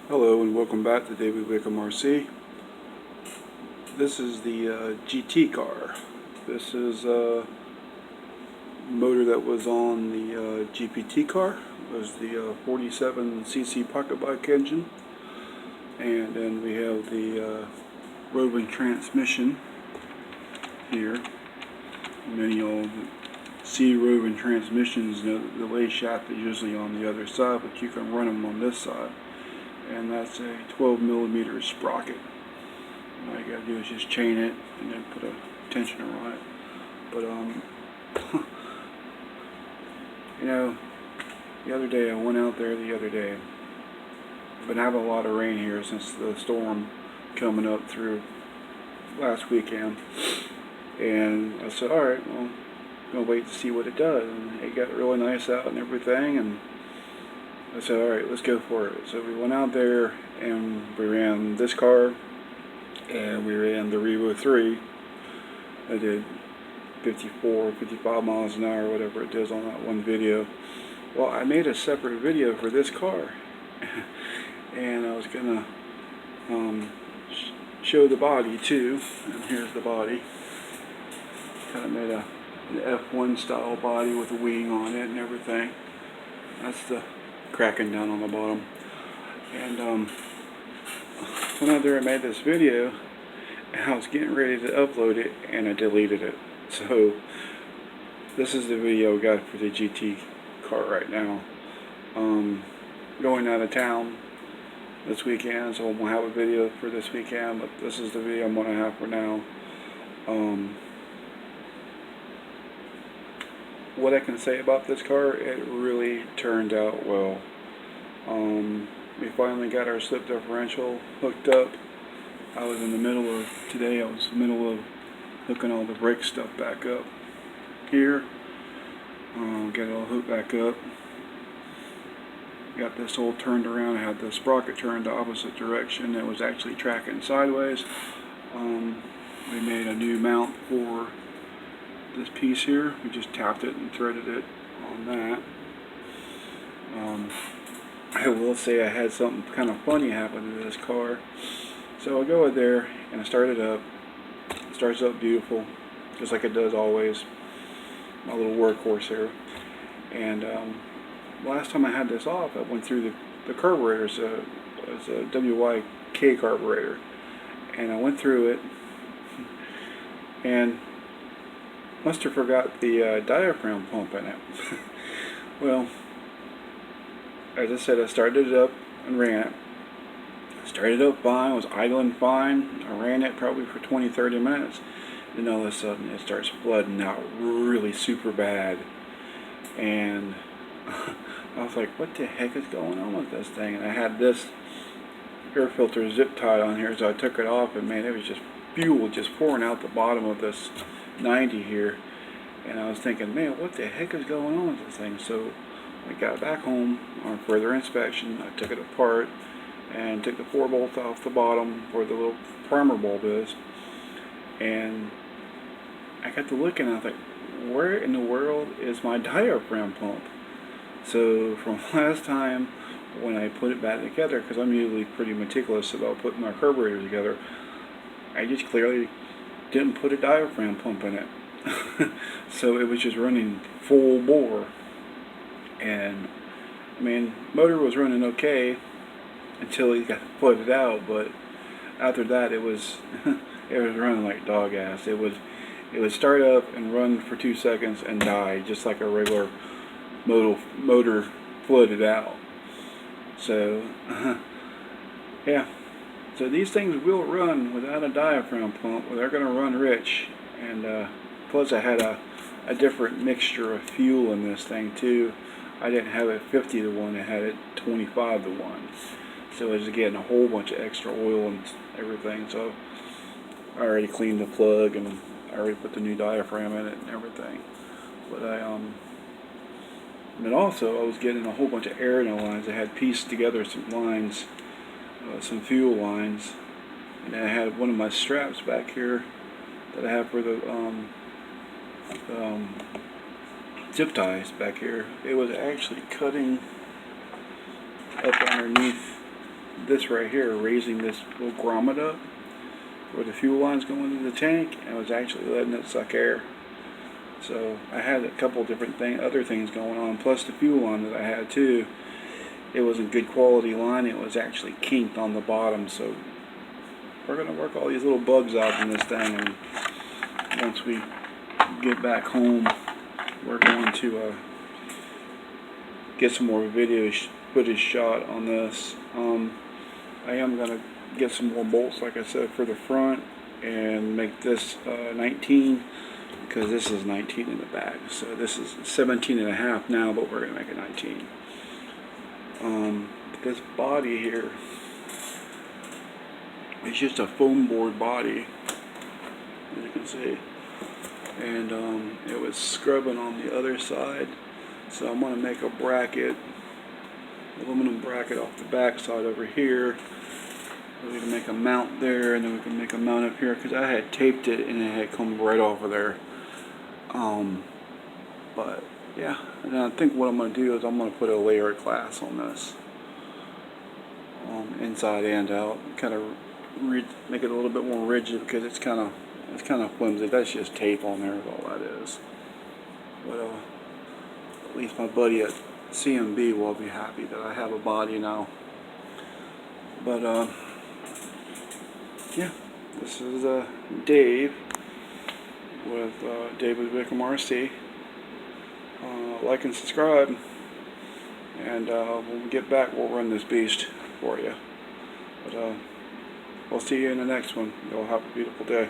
Hello and welcome back to David Wickham RC. This is the GT car. This is a motor that was on the GPT car. It was the 47cc pocket bike engine. And then we have the roving transmission here. Many of you see roving transmissions, the lay shaft is usually on the other side, but you can run them on this side. And that's a 12mm sprocket. And all you gotta do is just chain it and then put a tensioner on it. But you know, the other day I went out there I've been having a lot of rain here since the storm coming up through last weekend, and I said, alright, well, I'm gonna wait to see what it does. And it got really nice out and everything, and I said, alright, let's go for it. So we went out there and we ran this car and we ran the Revo 3. I did 54, 55 miles an hour, whatever it does on that one video. Well, I made a separate video for this car and I was gonna show the body too. And here's the body. Kind of made an F1 style body with a wing on it and everything. That's the cracking down on the bottom. And went out there and made this video, and I was getting ready to upload it and I deleted it. So this is the video I got for the GT car right now. Going out of town this weekend, so I'm gonna have a video for this weekend, but this is the video I'm gonna have for now. What I can say about this car, it really turned out well. We finally got our slip differential hooked up. I was in the middle of hooking all the brake stuff back up here. Get it all hooked back up. Got this all turned around. I had the sprocket turned the opposite direction. It was actually tracking sideways. We made a new mount for this piece here. We just tapped it and threaded it on that. I will say I had something kind of funny happen to this car. So I go in there and I start it up. It starts up beautiful, just like it does always. My little workhorse here. And last time I had this off, I went through the carburetor. It's a WYK carburetor. And I went through it and must have forgot the diaphragm pump in it. Well, as I said, I started it up and ran it. Started up fine, was idling fine. I ran it probably for 20-30 minutes. Then all of a sudden it starts flooding out really super bad. And I was like, what the heck is going on with this thing? And I had this air filter zip tied on here, so I took it off, and man, it was just fuel just pouring out the bottom of this 90 here. And I was thinking, man, what the heck is going on with this thing? So I got back home on further inspection. I took it apart and took the 4 bolts off the bottom where the little primer bulb is. And I got to looking and I thought, where in the world is my diaphragm pump? So from last time when I put it back together, because I'm usually pretty meticulous about putting my carburetor together, I just clearly didn't put a diaphragm pump in it. So it was just running full bore. And I mean, motor was running okay until it got flooded out, but after that it was it was running like dog ass. It would start up and run for 2 seconds and die, just like a regular motor flooded out. So yeah, so these things will run without a diaphragm pump. They're going to run rich. And plus I had a different mixture of fuel in this thing too. I didn't have it 50-to-1, I had it 25-to-1. So I was getting a whole bunch of extra oil and everything. So I already cleaned the plug and I already put the new diaphragm in it and everything. But and also I was getting a whole bunch of air lines. I had pieced together some lines, some fuel lines, and I had one of my straps back here that I have for the zip ties back here. It was actually cutting up underneath this right here, raising this little grommet up where the fuel lines go into the tank, and I was actually letting it suck air. So I had a couple different other things going on, plus the fuel line that I had too. It wasn't good quality line. It was actually kinked on the bottom. So we're gonna work all these little bugs out in this thing, and once we get back home, we're going to get some more video footage shot on this. I am gonna get some more bolts, like I said, for the front, and make this 19, because this is 19 in the back. So this is 17 and a half now, but we're gonna make it 19. This body here is just a foam board body, as you can see, and it was scrubbing on the other side. So I'm gonna make a bracket, aluminum bracket off the back side over here. We can make a mount there, and then we can make a mount up here, because I had taped it and it had come right off of there. But yeah, and I think what I'm going to do is I'm going to put a layered glass on this, inside and out, kind of make it a little bit more rigid, because it's kind of flimsy. That's just tape on there is all that is. But at least my buddy at CMB will be happy that I have a body now. But yeah, this is Dave with David Wickham RC. Like and subscribe, and when we get back, we'll run this beast for you. But we'll see you in the next one. You'll have a beautiful day.